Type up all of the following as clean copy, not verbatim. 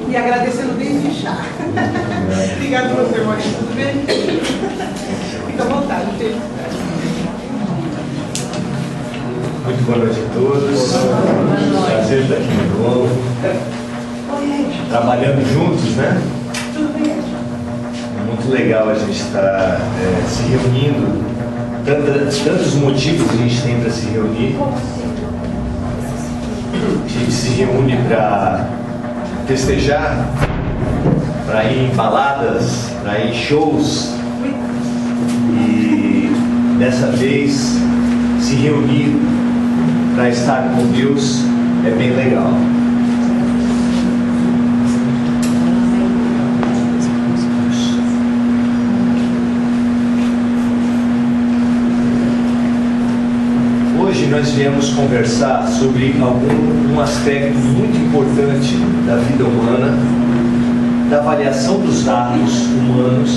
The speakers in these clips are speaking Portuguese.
E agradecendo desde já. Obrigada por você, Maurício. Tudo bem? Fica à vontade, gente. Muito boa noite a todos. Prazer estar aqui de novo. Trabalhando juntos, né? Tudo bem? É muito legal a gente estar se reunindo. Tantos motivos a gente tem para se reunir. A gente se reúne para festejar, para ir em baladas, para ir em shows. E dessa vez se reunir para estar com Deus é bem legal. Hoje nós viemos conversar sobre um aspecto muito importante da vida humana, da avaliação dos atos humanos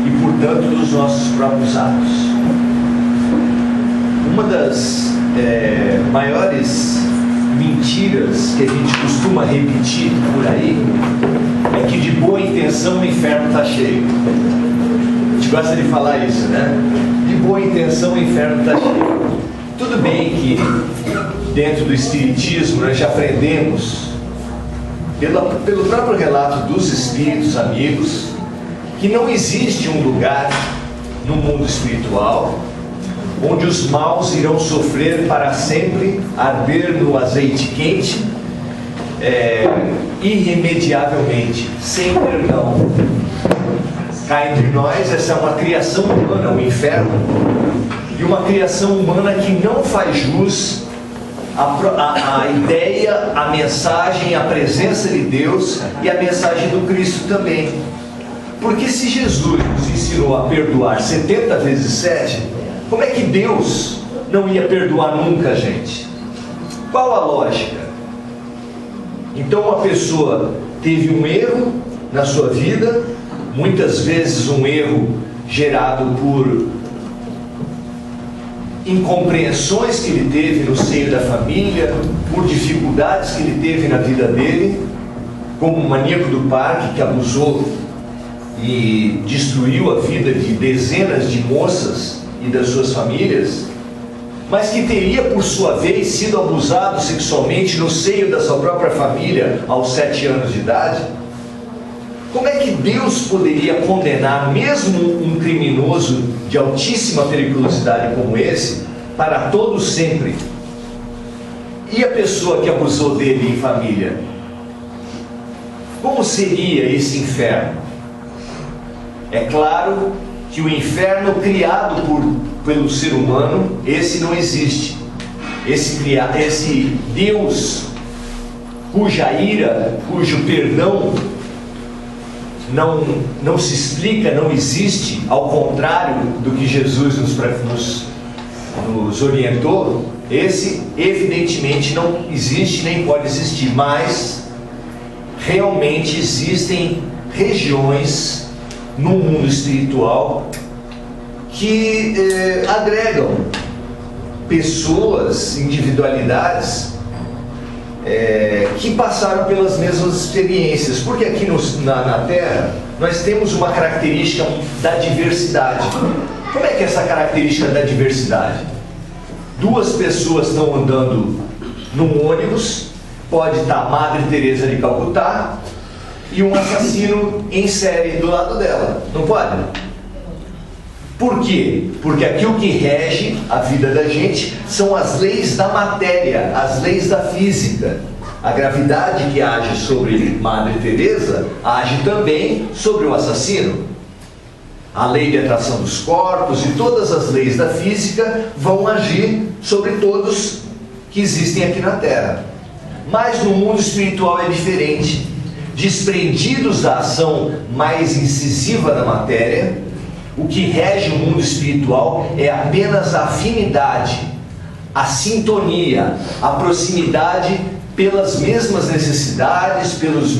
e, portanto, dos nossos próprios atos. Uma das maiores mentiras que a gente costuma repetir por aí é que de boa intenção o inferno está cheio. A gente gosta de falar isso, né? De boa intenção o inferno está cheio. Tudo bem que dentro do Espiritismo nós já aprendemos, pelo próprio relato dos Espíritos amigos, que não existe um lugar no mundo espiritual onde os maus irão sofrer para sempre, arder no azeite quente, irremediavelmente, sem perdão. Cá entre nós, essa é uma criação humana, o inferno, e uma criação humana que não faz jus à ideia, à mensagem, à presença de Deus e à mensagem do Cristo também. Porque se Jesus nos ensinou a perdoar 70 vezes 7, como é que Deus não ia perdoar nunca a gente? Qual a lógica? Então uma pessoa teve um erro na sua vida, muitas vezes um erro gerado por incompreensões que ele teve no seio da família, por dificuldades que ele teve na vida dele, como o maníaco do parque que abusou e destruiu a vida de dezenas de moças e das suas famílias, mas que teria por sua vez sido abusado sexualmente no seio da sua própria família aos 7 anos de idade. Como é que Deus poderia condenar mesmo um criminoso de altíssima periculosidade como esse para todo sempre? E a pessoa que abusou dele em família? Como seria esse inferno? É claro que o inferno criado pelo ser humano, esse não existe. Esse Deus cuja ira, cujo perdão não se explica, não existe, ao contrário do que Jesus nos orientou, esse evidentemente não existe nem pode existir, mas realmente existem regiões no mundo espiritual que agregam pessoas, individualidades que passaram pelas mesmas experiências, porque aqui na Terra nós temos uma característica da diversidade. Como é que é essa característica da diversidade? 2 pessoas estão andando num ônibus, pode estar Madre Teresa de Calcutá e um assassino em série do lado dela, não pode? Por quê? Porque aqui o que rege a vida da gente são as leis da matéria, as leis da física. A gravidade que age sobre Madre Teresa age também sobre o assassino. A lei de atração dos corpos e todas as leis da física vão agir sobre todos que existem aqui na Terra. Mas no mundo espiritual é diferente. Desprendidos da ação mais incisiva da matéria, o que rege o mundo espiritual é apenas a afinidade, a sintonia, a proximidade pelas mesmas necessidades, pelas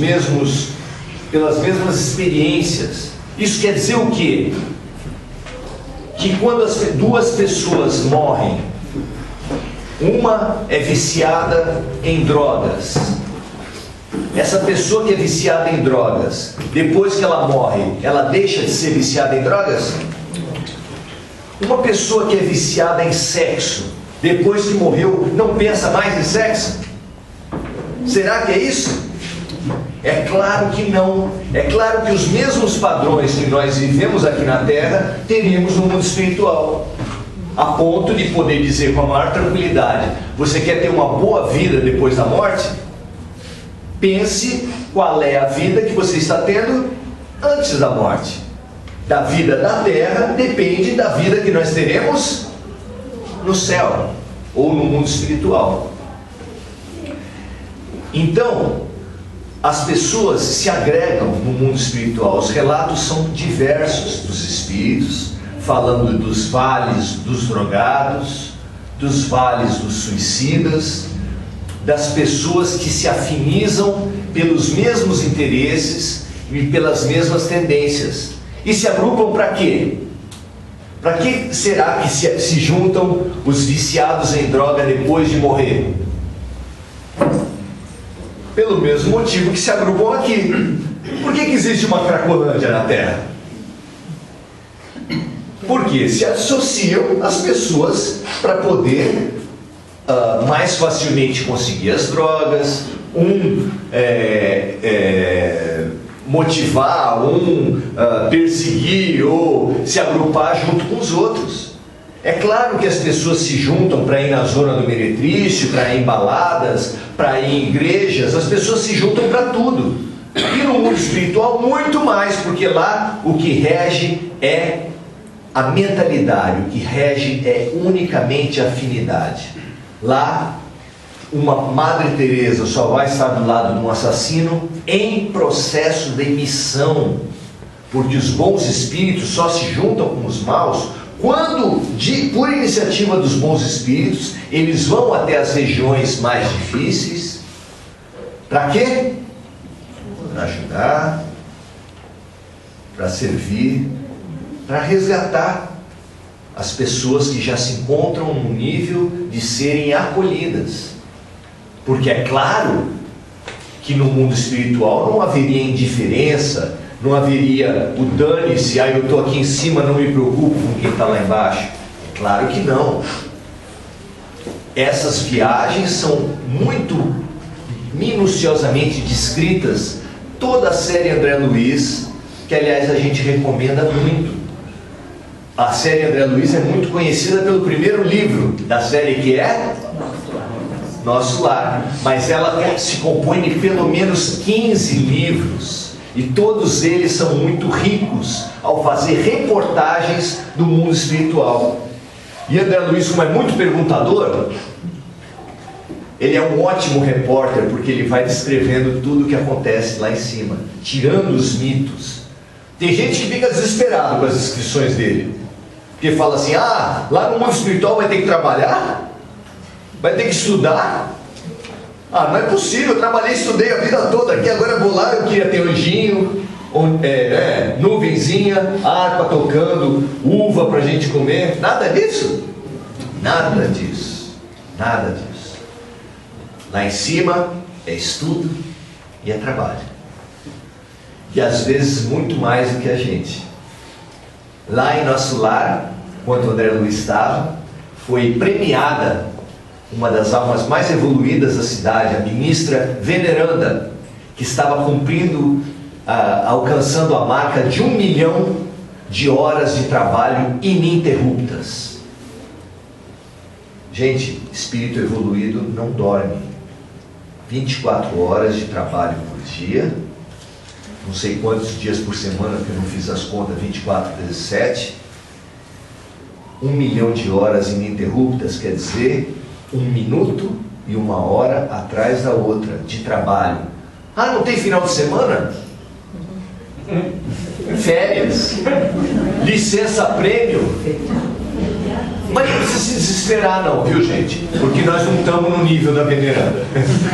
mesmas experiências. Isso quer dizer o quê? Que quando as 2 pessoas morrem, uma é viciada em drogas Essa pessoa que é viciada em drogas, depois que ela morre, ela deixa de ser viciada em drogas? Uma pessoa que é viciada em sexo, depois que morreu, não pensa mais em sexo? Será que é isso? É claro que não. É claro que os mesmos padrões que nós vivemos aqui na Terra, teríamos no mundo espiritual. A ponto de poder dizer com a maior tranquilidade: você quer ter uma boa vida depois da morte? Pense qual é a vida que você está tendo antes da morte. Da vida da Terra depende da vida que nós teremos no céu ou no mundo espiritual. Então, as pessoas se agregam no mundo espiritual. Os relatos são diversos dos espíritos, falando dos vales dos drogados, dos vales dos suicidas, das pessoas que se afinizam pelos mesmos interesses e pelas mesmas tendências. E se agrupam para quê? Para que será que se juntam os viciados em droga depois de morrer? Pelo mesmo motivo que se agrupam aqui. Por que existe uma Cracolândia na Terra? Porque se associam as pessoas para poder mais facilmente conseguir as drogas, motivar, perseguir ou se agrupar junto com os outros. É claro que as pessoas se juntam para ir na zona do meretrício, para ir em baladas, para ir em igrejas. As pessoas se juntam para tudo. E no mundo espiritual muito mais, porque lá o que rege é a mentalidade, o que rege é unicamente a afinidade. Lá, uma Madre Teresa só vai estar do lado de um assassino em processo de missão, porque os bons espíritos só se juntam com os maus quando, por iniciativa dos bons espíritos, eles vão até as regiões mais difíceis. Para quê? Para ajudar, para servir, para resgatar as pessoas que já se encontram no nível de serem acolhidas. Porque é claro que no mundo espiritual não haveria indiferença, não haveria o dane-se, eu estou aqui em cima, não me preocupo com quem está lá embaixo. É claro que não. Essas viagens são muito minuciosamente descritas, toda a série André Luiz, que aliás a gente recomenda muito. A série André Luiz é muito conhecida pelo primeiro livro da série, que é Nosso Lar, mas ela se compõe de pelo menos 15 livros, e todos eles são muito ricos ao fazer reportagens do mundo espiritual. E André Luiz, como é muito perguntador, ele é um ótimo repórter, porque ele vai descrevendo tudo o que acontece lá em cima, tirando os mitos. Tem gente que fica desesperado com as descrições dele, porque fala assim: lá no mundo espiritual vai ter que trabalhar? Vai ter que estudar? Não é possível, eu trabalhei e estudei a vida toda aqui, agora eu vou lá, eu queria ter anjinho, nuvenzinha, harpa tocando, uva para a gente comer. Nada disso. Nada disso. Nada disso. Lá em cima é estudo e é trabalho. E às vezes muito mais do que a gente. Lá em Nosso Lar, quando o André Luiz estava, foi premiada uma das almas mais evoluídas da cidade, a ministra veneranda, que estava alcançando a marca de 1 milhão de horas de trabalho ininterruptas. Gente, espírito evoluído não dorme. 24 horas de trabalho por dia, não sei quantos dias por semana, porque eu não fiz as contas, 24 vezes 7, 1 milhão de horas ininterruptas, quer dizer 1 minuto e 1 hora atrás da outra de trabalho. Não tem final de semana? Férias, licença prêmio. Mas não precisa se desesperar não, viu gente? Porque nós não estamos no nível da veneranda.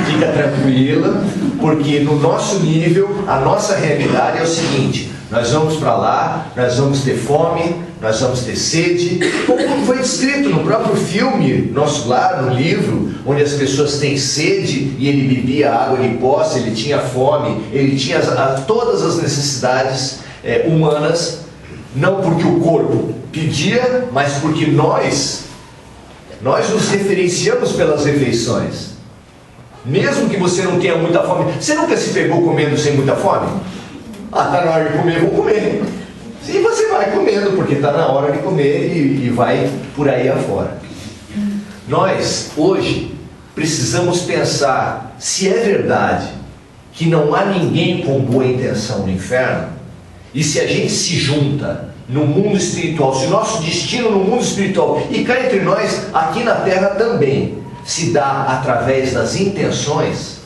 Fica tranquila, porque no nosso nível, a nossa realidade é o seguinte: Nós vamos para lá, nós vamos ter fome, nós vamos ter sede, como foi descrito no próprio filme Nosso Lar, no livro, onde as pessoas têm sede e ele bebia água de poça, ele tinha fome, ele tinha todas as necessidades humanas, não porque o corpo pedia, mas porque nós nos referenciamos pelas refeições. Mesmo que você não tenha muita fome, você nunca se pegou comendo sem muita fome? Ah, está na hora de comer, vou comer. E você vai comendo, porque está na hora de comer e vai por aí afora. Nós, hoje, precisamos pensar se é verdade que não há ninguém com boa intenção no inferno, e se a gente se junta no mundo espiritual, se o nosso destino no mundo espiritual, e cá entre nós, aqui na terra também, se dá através das intenções,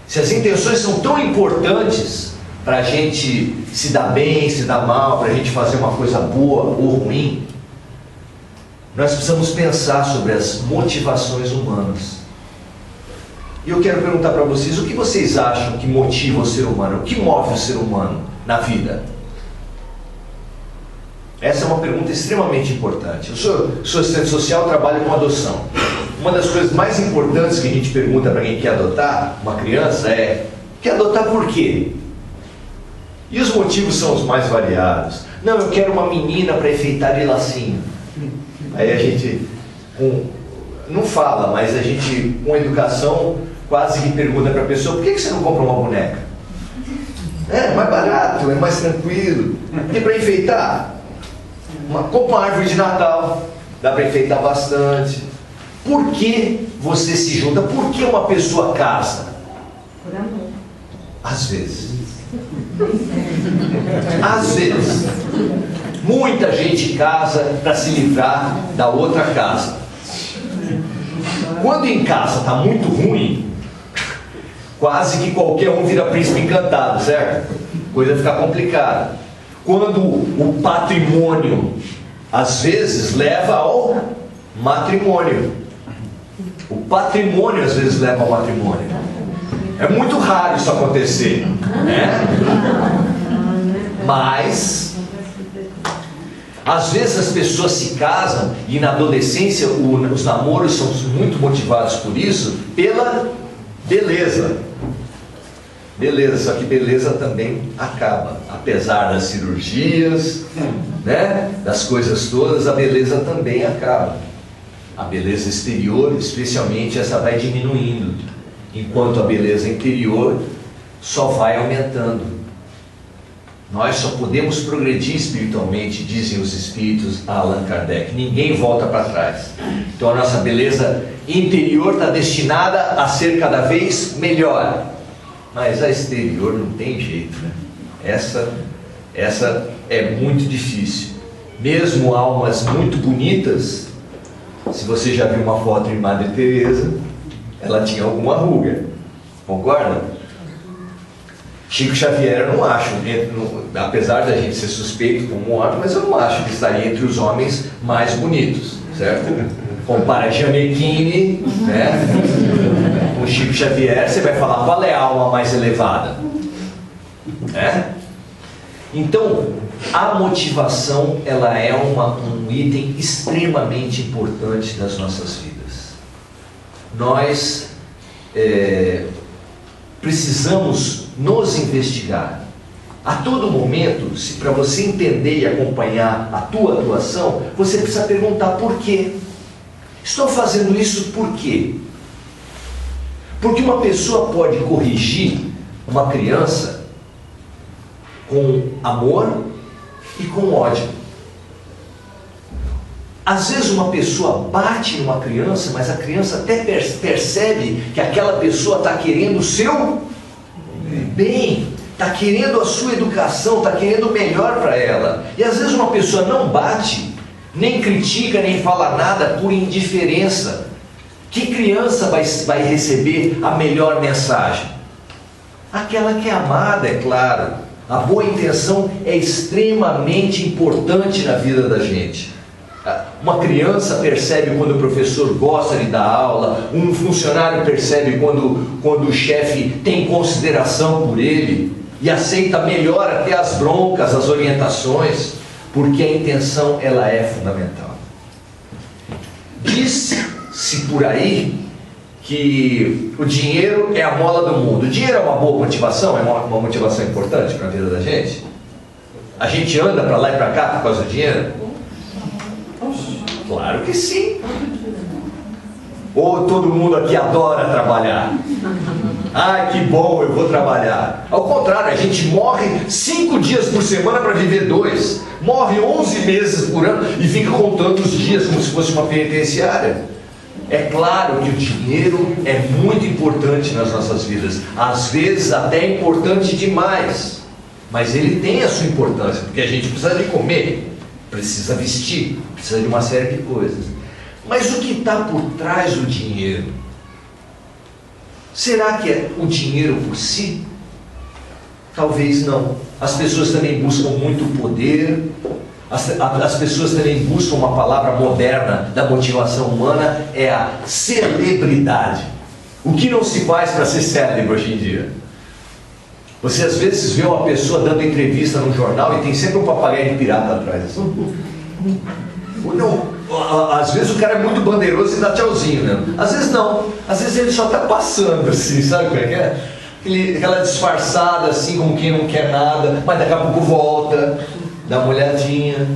se as intenções são tão importantes para a gente se dar bem, se dar mal, para a gente fazer uma coisa boa ou ruim, nós precisamos pensar sobre as motivações humanas. E eu quero perguntar para vocês, o que vocês acham que motiva o ser humano? O que move o ser humano na vida? Essa é uma pergunta extremamente importante. Eu sou assistente social, trabalho com adoção. Uma das coisas mais importantes que a gente pergunta para quem quer adotar uma criança é: quer adotar por quê? E os motivos são os mais variados. Não, eu quero uma menina para enfeitar de lacinho. Aí a gente, não fala, mas a gente, com educação, quase que pergunta para a pessoa: por que você não compra uma boneca? É mais barato, é mais tranquilo. E para enfeitar? Compra uma árvore de Natal, dá para enfeitar bastante. Por que você se junta? Por que uma pessoa casa? Por amor. Às vezes. Às vezes. Muita gente casa para se livrar da outra casa. Quando em casa está muito ruim, quase que qualquer um vira príncipe encantado, certo? Coisa fica complicada. Quando o patrimônio, às vezes, leva ao matrimônio. O patrimônio, às vezes, leva ao matrimônio. É muito raro isso acontecer, né? Mas, às vezes, as pessoas se casam e, na adolescência, os namoros são muito motivados por isso, pela beleza. Beleza, só que beleza também acaba. Apesar das cirurgias, né, das coisas todas, a beleza também acaba. A beleza exterior, especialmente, essa vai diminuindo, enquanto a beleza interior só vai aumentando. Nós só podemos progredir espiritualmente, dizem os espíritos, Allan Kardec. Ninguém volta para trás. Então a nossa beleza interior está destinada a ser cada vez melhor. Mas a exterior não tem jeito, né? Essa é muito difícil. Mesmo almas muito bonitas, se você já viu uma foto de Madre Teresa, ela tinha alguma ruga. Concorda? Chico Xavier, eu não acho, apesar da gente ser suspeito como homem, mas eu não acho que estaria entre os homens mais bonitos, certo? Compara Gianecchini, né, com Chico Xavier, você vai falar qual é a alma mais elevada, né? Então, a motivação, ela é um item extremamente importante das nossas vidas. Nós precisamos nos investigar a todo momento. Se para você entender e acompanhar a tua atuação, você precisa perguntar por quê. Estou fazendo isso por quê? Porque uma pessoa pode corrigir uma criança com amor e com ódio. Às vezes uma pessoa bate numa criança, mas a criança até percebe que aquela pessoa está querendo o seu bem, está querendo a sua educação, está querendo o melhor para ela. E às vezes uma pessoa não bate, nem critica, nem fala nada por indiferença. Que criança vai receber a melhor mensagem? Aquela que é amada, é claro. A boa intenção é extremamente importante na vida da gente. Uma criança percebe quando o professor gosta de dar aula, um funcionário percebe quando o chefe tem consideração por ele. e aceita melhor até as broncas, as orientações, porque a intenção ela é fundamental. Diz-se por aí que o dinheiro é a mola do mundo. O dinheiro é uma boa motivação? É uma motivação importante para a vida da gente? A gente anda para lá e para cá por causa do dinheiro? Claro que sim. Ou todo mundo aqui adora trabalhar? Ai, que bom, eu vou trabalhar. Ao contrário, a gente morre 5 dias por semana para viver 2. Morre 11 meses por ano e fica contando os dias como se fosse uma penitenciária. É claro que o dinheiro é muito importante nas nossas vidas. Às vezes até é importante demais. Mas ele tem a sua importância, porque a gente precisa de comer, precisa vestir, precisa de uma série de coisas. Mas o que está por trás do dinheiro? Será que é o dinheiro por si? Talvez não. As pessoas também buscam muito poder, as pessoas também buscam uma palavra moderna da motivação humana, é a celebridade. O que não se faz para ser célebre hoje em dia? Você às vezes vê uma pessoa dando entrevista no jornal e tem sempre um papagaio de pirata atrás. Não, às vezes o cara é muito bandeiroso e dá tchauzinho, né? Às vezes não, às vezes ele só está passando assim, sabe como é que é? Aquela disfarçada assim, como quem não quer nada, mas daqui a pouco volta, dá uma olhadinha.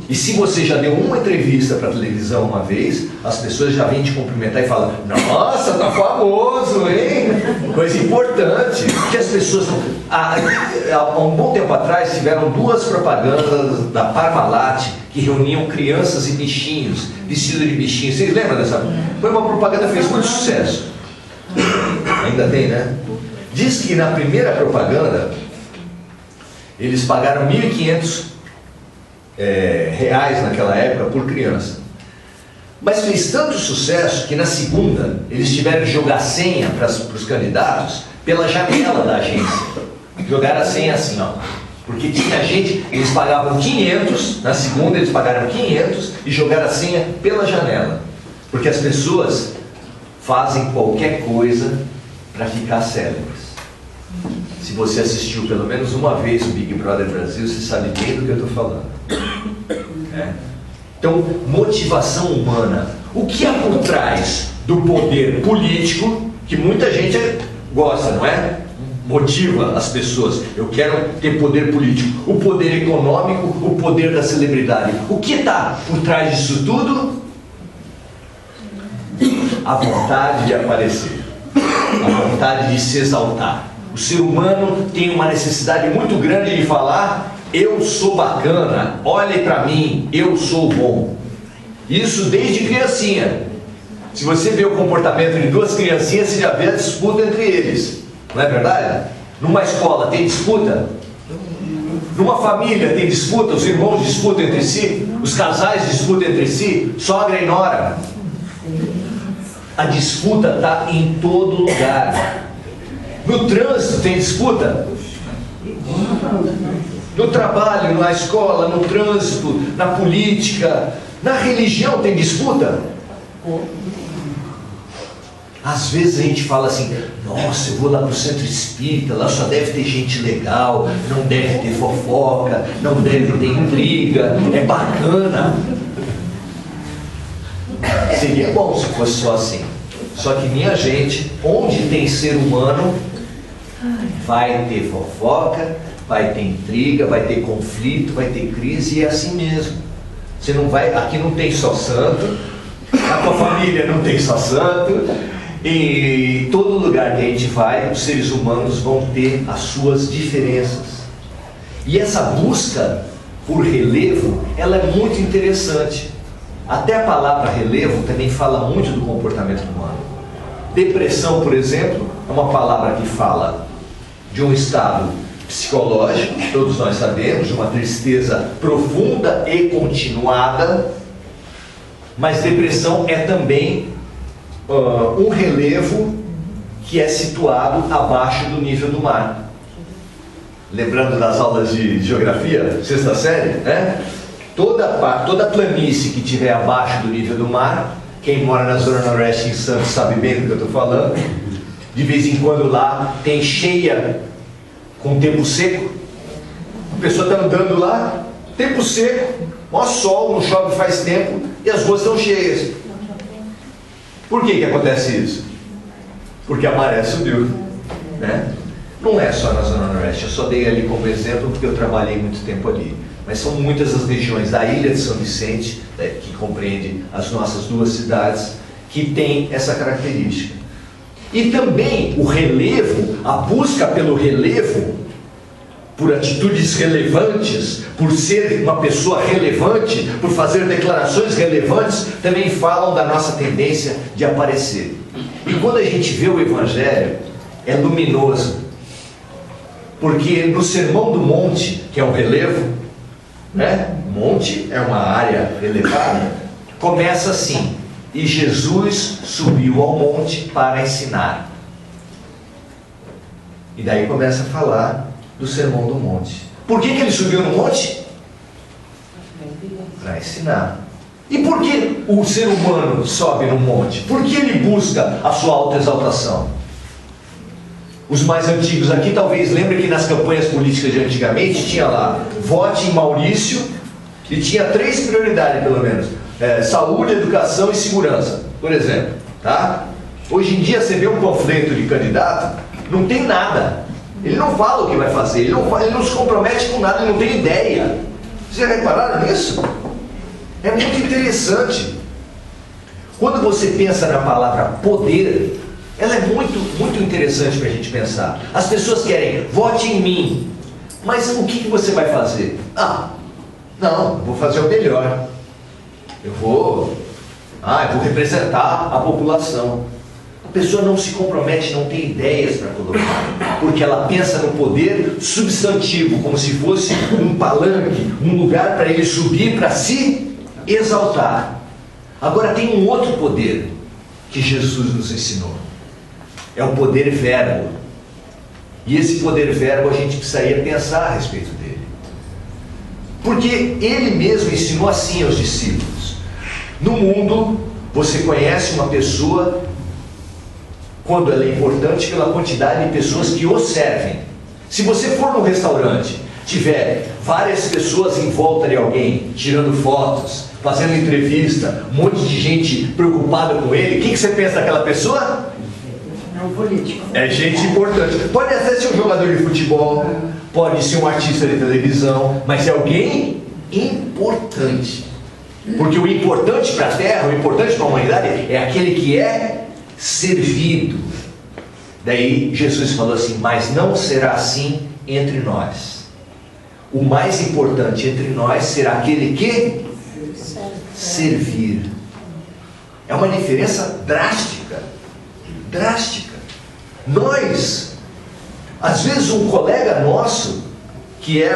E se você já deu uma entrevista para a televisão uma vez, as pessoas já vêm te cumprimentar e falam: nossa, tá famoso, hein? Coisa importante. Que as pessoas... Há um bom tempo atrás tiveram 2 propagandas da Parmalat que reuniam crianças e bichinhos, vestidos de bichinhos. Vocês lembram dessa? Foi uma propaganda que fez muito sucesso. Ainda tem, né? Diz que na primeira propaganda eles pagaram 1.500 reais naquela época por criança. Mas fez tanto sucesso que na segunda eles tiveram que jogar senha para os candidatos pela janela da agência. Jogaram a senha assim, ó. Porque tinha gente, eles pagavam 500, na segunda eles pagaram 500 e jogaram a senha pela janela. Porque as pessoas fazem qualquer coisa para ficar célebres. Se você assistiu pelo menos uma vez o Big Brother Brasil, você sabe bem do que eu estou falando. Então, motivação humana. O que há por trás do poder político, que muita gente gosta, não é? Motiva as pessoas. Eu quero ter poder político. O poder econômico, o poder da celebridade. O que está por trás disso tudo? A vontade de aparecer. A vontade de se exaltar. O ser humano tem uma necessidade muito grande de falar: eu sou bacana, olhe para mim, eu sou bom. Isso desde criancinha. Se você vê o comportamento de 2 criancinhas, você já vê a disputa entre eles. Não é verdade? Numa escola tem disputa? Numa família tem disputa? Os irmãos disputam entre si? Os casais disputam entre si? Sogra e nora? A disputa está em todo lugar. No trânsito tem disputa? No trabalho, na escola, no trânsito, na política, na religião tem disputa? Às vezes a gente fala assim: nossa, eu vou lá para o centro espírita, lá só deve ter gente legal, não deve ter fofoca, não deve ter intriga, é bacana. Seria bom se fosse só assim. Só que, minha gente, onde tem ser humano, vai ter fofoca, vai ter intriga, vai ter conflito, vai ter crise, e é assim mesmo. Você não vai, aqui não tem só santo, na tua família não tem só santo, e todo lugar que a gente vai, os seres humanos vão ter as suas diferenças. E essa busca por relevo, ela é muito interessante. Até a palavra relevo também fala muito do comportamento humano. Depressão, por exemplo, é uma palavra que fala de um estado psicológico, todos nós sabemos, de uma tristeza profunda e continuada. Mas depressão é também um relevo que é situado abaixo do nível do mar. Lembrando das aulas de geografia, 6ª série, né? Toda planície que estiver abaixo do nível do mar, quem mora na Zona Noroeste em Santos sabe bem do que eu estou falando. De vez em quando lá tem cheia com tempo seco. A pessoa está andando lá, tempo seco, maior sol, não chove faz tempo, e as ruas estão cheias. Por que acontece isso? Porque a maré subiu, né? Não é só na Zona Noroeste, eu só dei ali como exemplo porque eu trabalhei muito tempo ali. Mas são muitas as regiões da ilha de São Vicente, que compreende as nossas duas cidades, que tem essa característica. E também o relevo, a busca pelo relevo, por atitudes relevantes, por ser uma pessoa relevante, por fazer declarações relevantes, também falam da nossa tendência de aparecer. E quando a gente vê o Evangelho, é luminoso. Porque no Sermão do Monte, que é um relevo, né? Monte é uma área elevada, começa assim: e Jesus subiu ao monte para ensinar. E daí começa a falar do Sermão do Monte. Por que ele subiu no monte? Para ensinar. E por que o ser humano sobe no monte? Por que ele busca a sua autoexaltação? Os mais antigos aqui talvez lembrem que nas campanhas políticas de antigamente tinha lá: vote em Maurício, e tinha 3 prioridades pelo menos: saúde, educação e segurança, por exemplo, tá? Hoje em dia você vê um panfleto de candidato, não tem nada, ele não fala o que vai fazer, ele não se compromete com nada, ele não tem ideia. Vocês já repararam nisso? É muito interessante. Quando você pensa na palavra poder, ela é muito interessante para a gente pensar. As pessoas querem: vote em mim. Mas o que você vai fazer? Não, eu vou fazer o melhor. Eu vou representar a população. A pessoa não se compromete, não tem ideias para colocar, porque ela pensa no poder substantivo, como se fosse um palanque, um lugar para ele subir, para se exaltar. Agora tem um outro poder que Jesus nos ensinou. É o poder verbo. E esse poder verbo a gente precisaria pensar a respeito dele. Porque ele mesmo ensinou assim aos discípulos: no mundo você conhece uma pessoa quando ela é importante pela quantidade de pessoas que o servem. Se você for num restaurante, tiver várias pessoas em volta de alguém, tirando fotos, fazendo entrevista, um monte de gente preocupada com ele, o que você pensa daquela pessoa? Político. É gente importante. Pode até ser um jogador de futebol, pode ser um artista de televisão, mas é alguém importante. Porque o importante para a terra, o importante para a humanidade é aquele que é servido. Daí Jesus falou assim: mas não será assim entre nós. O mais importante entre nós será aquele que servir. É uma diferença drástica. Nós, às vezes um colega nosso, que é,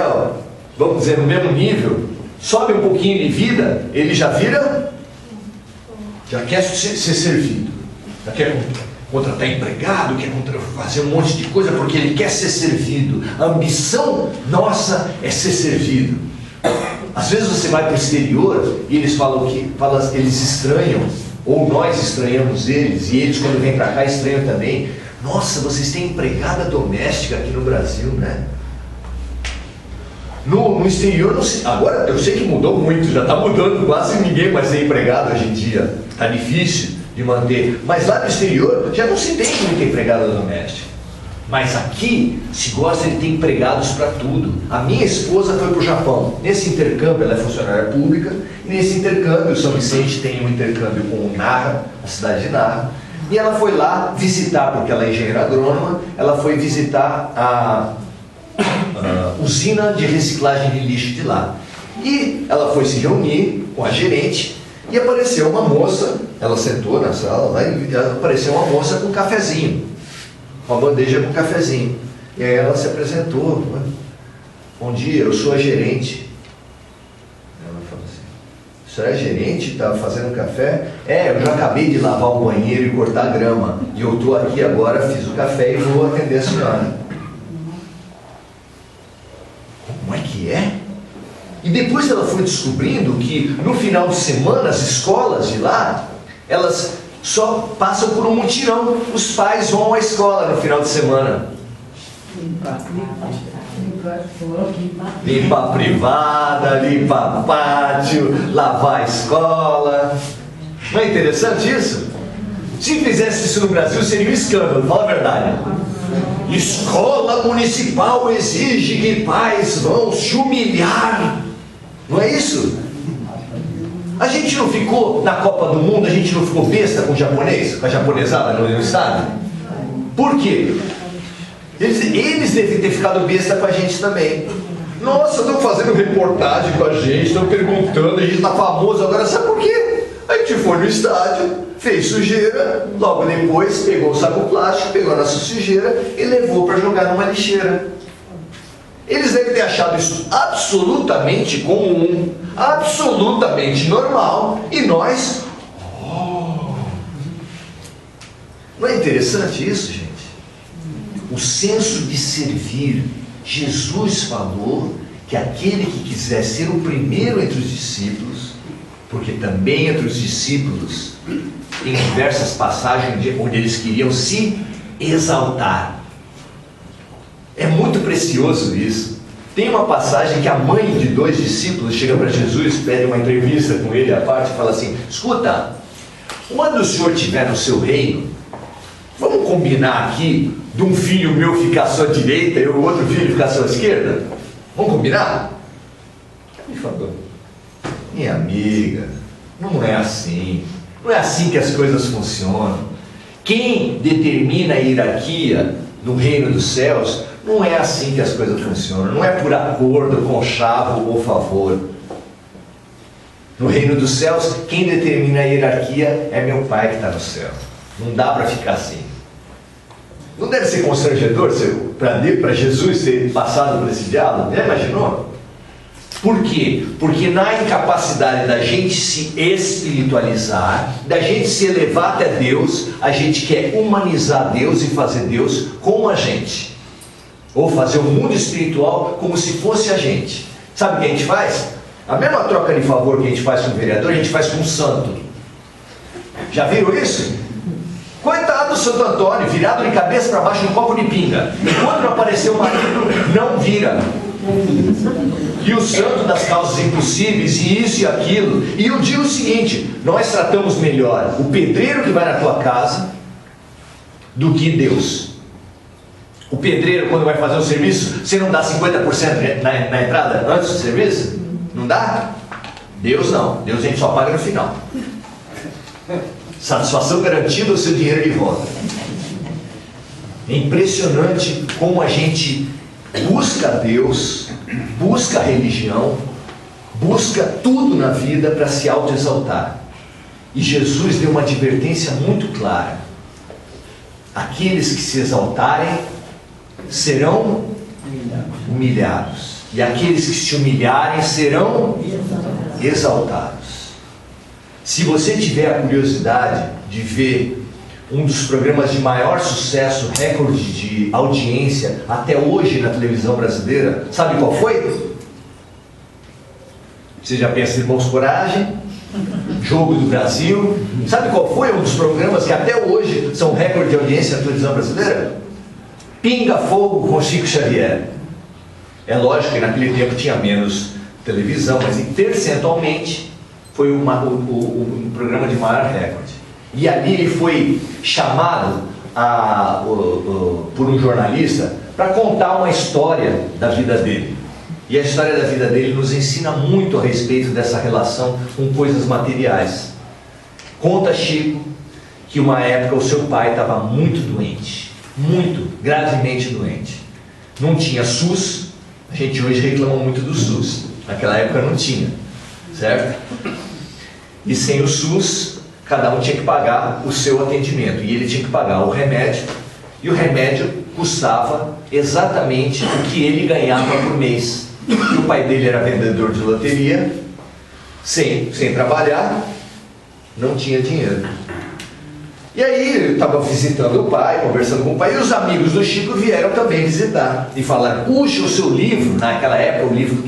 vamos dizer, no mesmo nível, sobe um pouquinho de vida, ele já quer ser servido, já quer contratar empregado, quer fazer um monte de coisa porque ele quer ser servido. A ambição nossa é ser servido. Às vezes você vai para o exterior e eles eles estranham, ou nós estranhamos eles, e eles quando vêm para cá estranham também. Nossa, vocês têm empregada doméstica aqui no Brasil, né? No exterior, não sei, agora eu sei que mudou muito, já está mudando, quase ninguém mais tem empregado hoje em dia. Está difícil de manter. Mas lá no exterior já não se tem muita empregada doméstica. Mas aqui se gosta de ter empregados para tudo. A minha esposa foi para o Japão. Nesse intercâmbio, ela é funcionária pública, e nesse intercâmbio, São Vicente tem um intercâmbio com Narra, a cidade de Narra, e ela foi lá visitar, porque ela é engenheira agrônoma, ela foi visitar a usina de reciclagem de lixo de lá. E ela foi se reunir com a gerente, e apareceu uma moça, ela sentou na sala lá, e apareceu uma moça com um cafezinho, uma bandeja com cafezinho. E aí ela se apresentou: bom dia, eu sou a gerente. Ela falou assim: a senhora é gerente? Está fazendo café? Eu já acabei de lavar o banheiro e cortar a grama, e eu estou aqui agora, fiz o café e vou atender a senhora. Como é que é? E depois ela foi descobrindo que no final de semana as escolas de lá, elas só passam por um mutirão. Os pais vão à escola no final de semana. Limpar a privada, limpar pátio, lavar a escola. Não é interessante isso? Se fizesse isso no Brasil, seria um escândalo, fala a verdade. Escola municipal exige que pais vão se humilhar. Não é isso? A gente não ficou na Copa do Mundo, a gente não ficou besta com o japonês, com a japonesada no estádio? Por quê? Eles devem ter ficado besta com a gente também. Nossa, estão fazendo reportagem com a gente, estão perguntando, a gente está famoso agora, sabe por quê? A gente foi no estádio, fez sujeira, logo depois pegou o saco plástico, pegou a nossa sujeira e levou para jogar numa lixeira. Eles devem ter achado isso absolutamente comum, absolutamente normal, e nós... Não é interessante isso, gente? O senso de servir. Jesus falou que aquele que quiser ser o primeiro entre os discípulos, porque também entre os discípulos tem diversas passagens onde eles queriam se exaltar. É muito precioso isso. Tem uma passagem que a mãe de 2 discípulos chega para Jesus, pede uma entrevista com ele à parte e fala assim: escuta, quando o senhor estiver no seu reino, vamos combinar aqui de um filho meu ficar à sua direita e o outro filho ficar à sua esquerda? Vamos combinar? Ele falou: minha amiga, não é assim. Não é assim que as coisas funcionam. Quem determina a hierarquia no reino dos céus, não é assim que as coisas funcionam. Não é por acordo, conchavo ou favor. No reino dos céus, quem determina a hierarquia é meu Pai que está no céu. Não dá para ficar assim. Não deve ser constrangedor para Jesus ter passado por esse diálogo? Já imaginou? Por quê? Porque na incapacidade da gente se espiritualizar, da gente se elevar até Deus, a gente quer humanizar Deus e fazer Deus como a gente. Ou fazer o mundo espiritual como se fosse a gente. Sabe o que a gente faz? A mesma troca de favor que a gente faz com o vereador, a gente faz com o santo. Já viram isso? Coitado do Santo Antônio, virado de cabeça para baixo no copo de pinga. Enquanto não aparecer o marido, não vira. E o santo das causas impossíveis, e isso e aquilo. E eu digo o seguinte: nós tratamos melhor o pedreiro que vai na tua casa do que Deus. O pedreiro, quando vai fazer o serviço, você não dá 50% na entrada antes do serviço? Não dá? Deus não. Deus a gente só paga no final. Satisfação garantida, o seu dinheiro de volta. É impressionante como a gente busca Deus, busca a religião, busca tudo na vida para se autoexaltar. E Jesus deu uma advertência muito clara: aqueles que se exaltarem serão humilhados, e aqueles que se humilharem serão exaltados. Se você tiver a curiosidade de ver um dos programas de maior sucesso, recorde de audiência até hoje na televisão brasileira, sabe qual foi? Você já pensa em Irmãos Coragem, Jogo do Brasil. Sabe qual foi um dos programas que até hoje são recorde de audiência na televisão brasileira? Pinga Fogo com Chico Xavier. É lógico que naquele tempo tinha menos televisão, mas percentualmente foi o programa de maior recorde. E ali ele foi chamado por um jornalista para contar uma história da vida dele. E a história da vida dele nos ensina muito a respeito dessa relação com coisas materiais. Conta Chico que uma época o seu pai estava muito doente, muito gravemente doente. Não tinha SUS. A gente hoje reclama muito do SUS. Naquela época não tinha, certo? E sem o SUS, cada um tinha que pagar o seu atendimento. E ele tinha que pagar o remédio. E o remédio custava exatamente o que ele ganhava por mês. E o pai dele era vendedor de loteria, sem trabalhar, não tinha dinheiro. E aí ele estava visitando o pai, conversando com o pai, e os amigos do Chico vieram também visitar. E falaram: puxa, o seu livro, naquela época o livro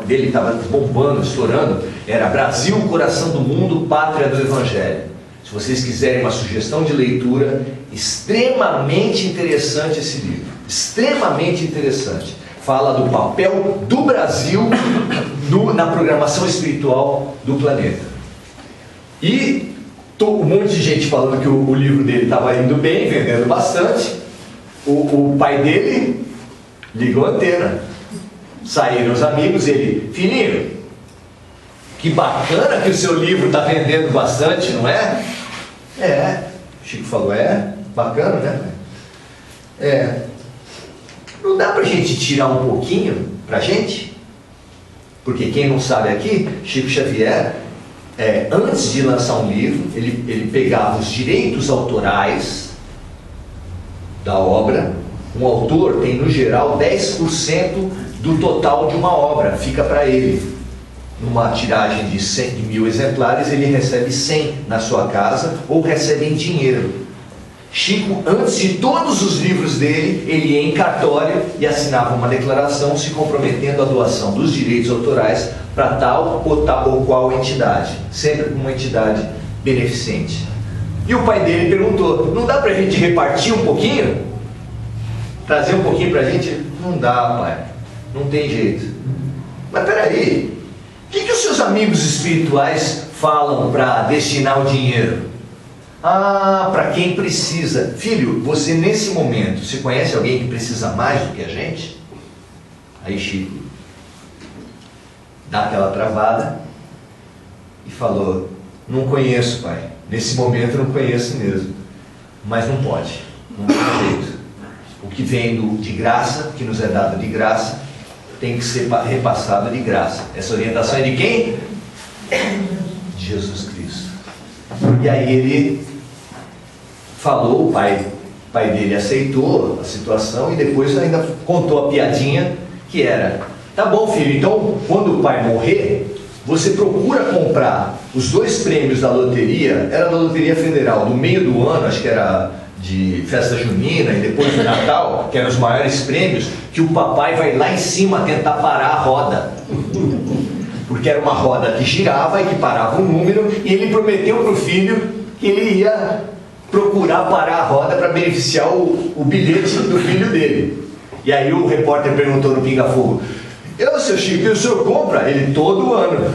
dele estava bombando, estourando, era Brasil, Coração do Mundo, Pátria do Evangelho. Se vocês quiserem uma sugestão de leitura, extremamente interessante esse livro. extremamente interessante. Fala do papel do Brasil na programação espiritual do planeta. E um monte de gente falando que o livro dele estava indo bem, vendendo bastante. O pai dele ligou a antena. Saíram os amigos, ele: filhinho, que bacana que o seu livro está vendendo bastante, não é? Chico falou: bacana, né? Não dá pra gente tirar um pouquinho pra gente? Porque quem não sabe aqui, Chico Xavier, antes de lançar um livro, ele pegava os direitos autorais da obra. Um autor tem, no geral, 10% do total de uma obra, fica para ele. Numa tiragem de 100.000 exemplares, ele recebe 100 na sua casa, ou recebe em dinheiro. Chico, antes de todos os livros dele, ele ia em cartório e assinava uma declaração se comprometendo à doação dos direitos autorais para tal ou qual entidade, sempre uma entidade beneficente. E o pai dele perguntou: não dá para a gente repartir um pouquinho? Trazer um pouquinho para a gente? Não dá, pai, não tem jeito. Mas peraí, o que os seus amigos espirituais falam para destinar o dinheiro? Para quem precisa. Filho, você nesse momento, você conhece alguém que precisa mais do que a gente? Aí Chico dá aquela travada e falou: não conheço, pai. Nesse momento não conheço mesmo. Mas não pode, não tem jeito. O que vem de graça, que nos é dado de graça, tem que ser repassado de graça. Essa orientação é de quem? De Jesus Cristo. E aí ele falou, o pai dele aceitou a situação e depois ainda contou a piadinha que era: tá bom, filho, então quando o pai morrer, você procura comprar os 2 prêmios da loteria, era da Loteria Federal, do meio do ano, acho que era de festa junina e depois do Natal, que eram os maiores prêmios, que o papai vai lá em cima tentar parar a roda. Porque era uma roda que girava e que parava um número, e ele prometeu para o filho que ele ia procurar parar a roda para beneficiar o bilhete do filho dele. E aí o repórter perguntou no Pinga Fogo: seu Chico, e o senhor compra? Ele: todo ano.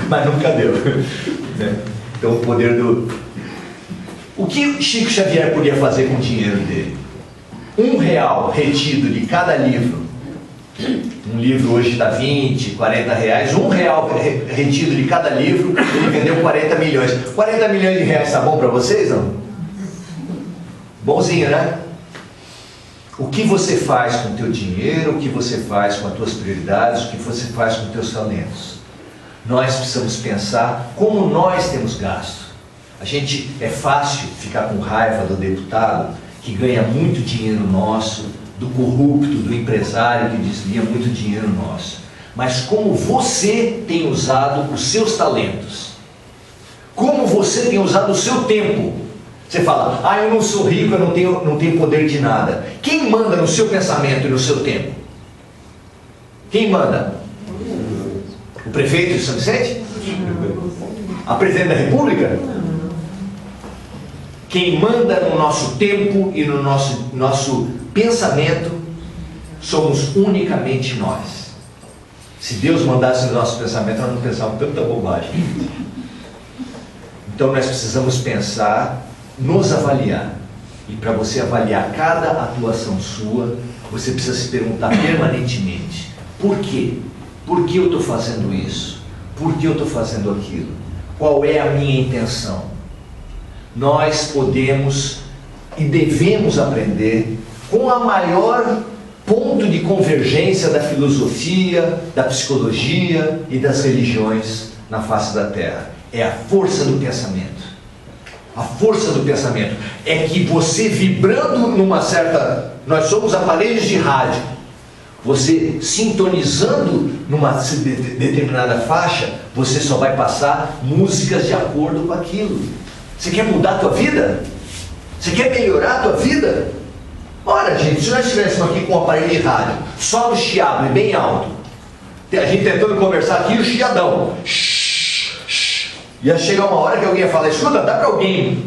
Mas nunca deu. Então o poder do... O que Chico Xavier podia fazer com o dinheiro dele? R$1 retido de cada livro. Um livro hoje está 20, 40 reais. R$1 retido de cada livro, ele vendeu 40 milhões. 40 milhões de reais está bom para vocês, não? Bonzinho, né? O que você faz com o teu dinheiro, o que você faz com as tuas prioridades, o que você faz com os teus talentos? Nós precisamos pensar como nós temos gasto. É fácil ficar com raiva do deputado que ganha muito dinheiro nosso, do corrupto, do empresário que desvia muito dinheiro nosso. Mas como você tem usado os seus talentos? Como você tem usado o seu tempo? Você fala: eu não sou rico, eu não tenho poder de nada. Quem manda no seu pensamento e no seu tempo? Quem manda? O prefeito de São Vicente? A presidente da República? Quem manda no nosso tempo e no nosso pensamento somos unicamente nós. Se Deus mandasse no nosso pensamento, nós não pensávamos tanta bobagem. Então nós precisamos pensar, nos avaliar. E para você avaliar cada atuação sua, você precisa se perguntar permanentemente: por quê? Por que eu estou fazendo isso? Por que eu estou fazendo aquilo? Qual é a minha intenção? Nós podemos e devemos aprender com a maior ponto de convergência da filosofia, da psicologia e das religiões na face da Terra. É a força do pensamento. A força do pensamento é que você vibrando numa certa... Nós somos aparelhos de rádio. Você sintonizando numa determinada faixa, você só vai passar músicas de acordo com aquilo. Você quer mudar a tua vida? Você quer melhorar a tua vida? Ora, gente, se nós estivéssemos aqui com um aparelho de rádio, só no chiado e bem alto, a gente tentando conversar aqui, o chiadão, ia chegar uma hora que alguém ia falar: escuta, dá para alguém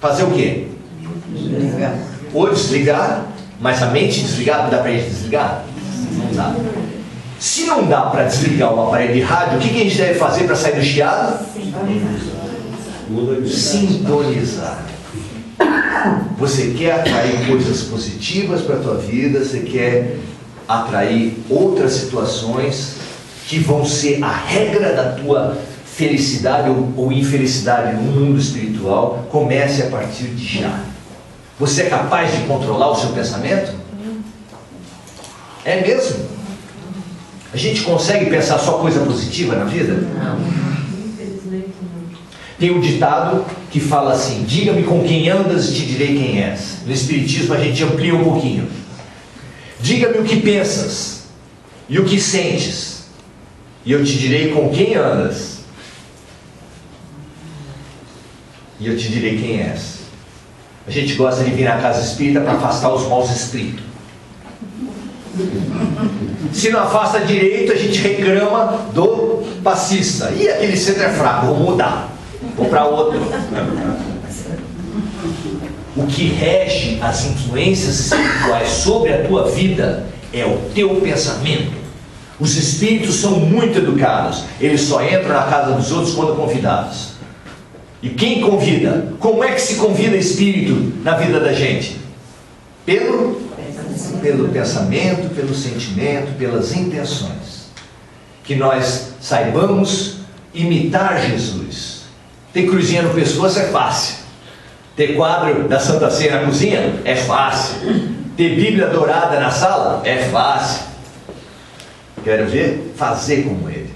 fazer o quê? ou desligar, mas a mente desligada, dá para gente desligar? Não dá. Se não dá para desligar um aparelho de rádio, o que a gente deve fazer para sair do chiado? Sintonizar. Você quer atrair coisas positivas para a tua vida, você quer atrair outras situações que vão ser a regra da tua felicidade ou infelicidade no mundo espiritual. Comece a partir de já. Você é capaz de controlar o seu pensamento? É mesmo? A gente consegue pensar só coisa positiva na vida? Não, infelizmente não. Tem um ditado que fala assim: diga-me com quem andas e te direi quem és. No Espiritismo a gente amplia um pouquinho. Diga-me o que pensas e o que sentes, e eu te direi com quem andas, e eu te direi quem és. A gente gosta de vir na casa espírita para afastar os maus espíritos. Se não afasta direito, a gente reclama do passista. E aquele centro é fraco, vou mudar, vou para outro. O que rege as influências espirituais sobre a tua vida é o teu pensamento. Os espíritos são muito educados, eles só entram na casa dos outros quando convidados. E quem convida? Como é que se convida espírito na vida da gente? Pelo pensamento, pelo sentimento, pelas intenções. Que nós saibamos imitar Jesus. Ter cruzinha no pescoço é fácil. Ter quadro da Santa Ceia na cozinha é fácil. Ter Bíblia dourada na sala é fácil. Quero ver? Fazer como ele.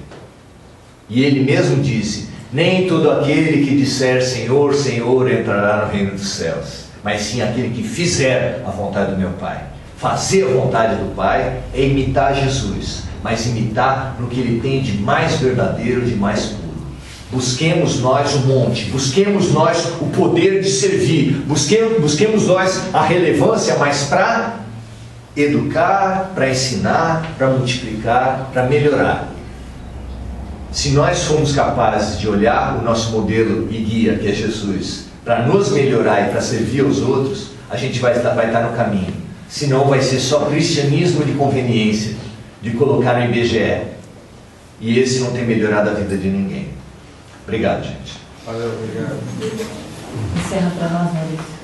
E ele mesmo disse: nem todo aquele que disser Senhor, Senhor entrará no reino dos céus, mas sim aquele que fizer a vontade do meu Pai. Fazer a vontade do Pai é imitar Jesus, mas imitar no que ele tem de mais verdadeiro, de mais puro. Busquemos nós o monte, busquemos nós o poder de servir, busquemos nós a relevância, mas para educar, para ensinar, para multiplicar, para melhorar. Se nós formos capazes de olhar o nosso modelo e guia, que é Jesus, para nos melhorar e para servir aos outros, a gente vai estar no caminho. Senão vai ser só cristianismo de conveniência, de colocar no IBGE. E esse não tem melhorado a vida de ninguém. Obrigado, gente. Valeu, obrigado. Encerra para nós, Maurício.